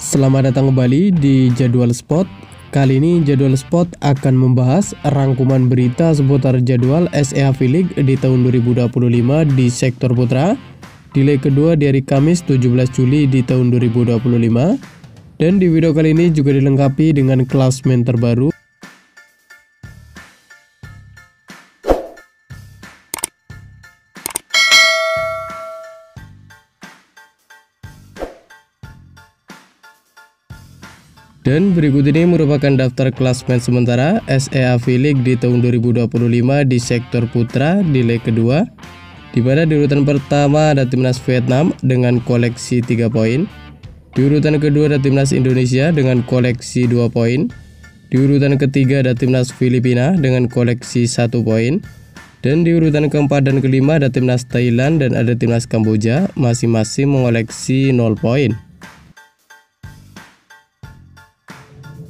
Selamat datang kembali di Jadwal Sport. Kali ini Jadwal Sport akan membahas rangkuman berita seputar jadwal SEA V-League di tahun 2025 di sektor putra di leg kedua di hari Kamis 17 Juli di tahun 2025. Dan di video kali ini juga dilengkapi dengan klasemen terbaru. Dan berikut ini merupakan daftar klasemen sementara SEA V-League di tahun 2025 di sektor putra di leg kedua, di mana di urutan pertama ada Timnas Vietnam dengan koleksi 3 poin. Di urutan kedua ada Timnas Indonesia dengan koleksi 2 poin. Di urutan ketiga ada Timnas Filipina dengan koleksi 1 poin. Dan di urutan keempat dan kelima ada Timnas Thailand dan ada Timnas Kamboja, masing-masing mengoleksi 0 poin.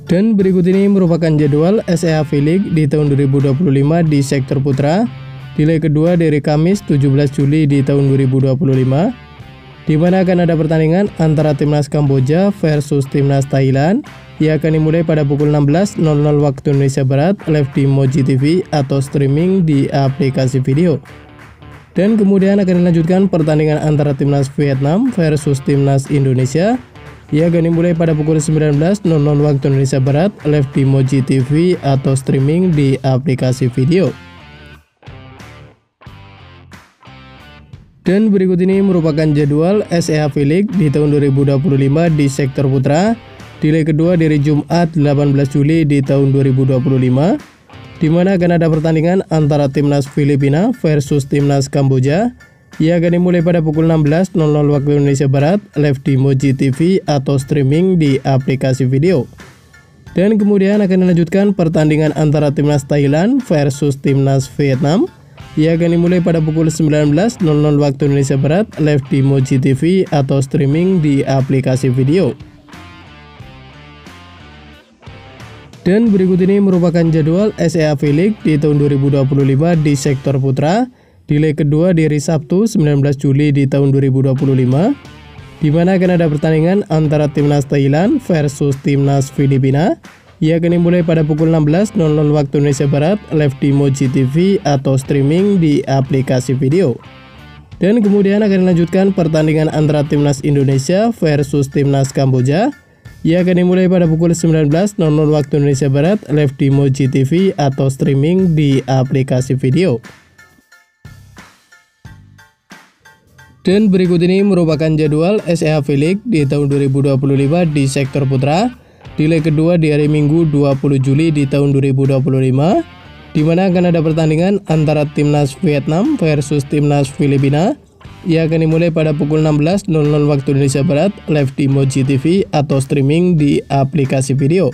Dan berikut ini merupakan jadwal SEA V-League di tahun 2025 di sektor putra di leg kedua dari Kamis 17 Juli di tahun 2025, di mana akan ada pertandingan antara Timnas Kamboja versus Timnas Thailand yang akan dimulai pada pukul 16.00 waktu Indonesia Barat live di Moji TV atau streaming di aplikasi video. Dan kemudian akan dilanjutkan pertandingan antara Timnas Vietnam versus Timnas Indonesia. Ia akan dimulai pada pukul 19.00 waktu Indonesia Barat live di Moji TV atau streaming di aplikasi video. Dan berikut ini merupakan jadwal SEA V-League di tahun 2025 di sektor putra di leg kedua dari Jumat 18 Juli di tahun 2025, di mana akan ada pertandingan antara Timnas Filipina versus Timnas Kamboja. Ia akan dimulai pada pukul 16.00 waktu Indonesia Barat live di Moji TV atau streaming di aplikasi video. Dan kemudian akan dilanjutkan pertandingan antara Timnas Thailand versus Timnas Vietnam. Ia akan dimulai pada pukul 19.00 waktu Indonesia Barat live di Moji TV atau streaming di aplikasi video. Dan berikut ini merupakan jadwal SEA V-League di tahun 2025 di sektor putra di leg kedua di hari Sabtu 19 Juli di tahun 2025, di mana akan ada pertandingan antara Timnas Thailand versus Timnas Filipina. Ia akan dimulai pada pukul 16.00 waktu Indonesia Barat live di Moji TV atau streaming di aplikasi video. Dan kemudian akan dilanjutkan pertandingan antara Timnas Indonesia versus Timnas Kamboja. Ia akan dimulai pada pukul 19.00 waktu Indonesia Barat live di Moji TV atau streaming di aplikasi video. Dan berikut ini merupakan jadwal SEA V-League di tahun 2025 di sektor putra di leg kedua di hari Minggu 20 Juli di tahun 2025, di mana akan ada pertandingan antara Timnas Vietnam versus Timnas Filipina. Ia akan dimulai pada pukul 16.00 waktu Indonesia Barat live di Moji TV atau streaming di aplikasi video.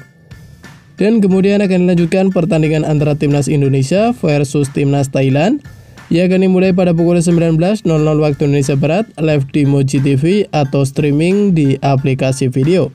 Dan kemudian akan dilanjutkan pertandingan antara Timnas Indonesia versus Timnas Thailand. Ia akan dimulai pada pukul 19.00 waktu Indonesia Barat live di Moji TV atau streaming di aplikasi video.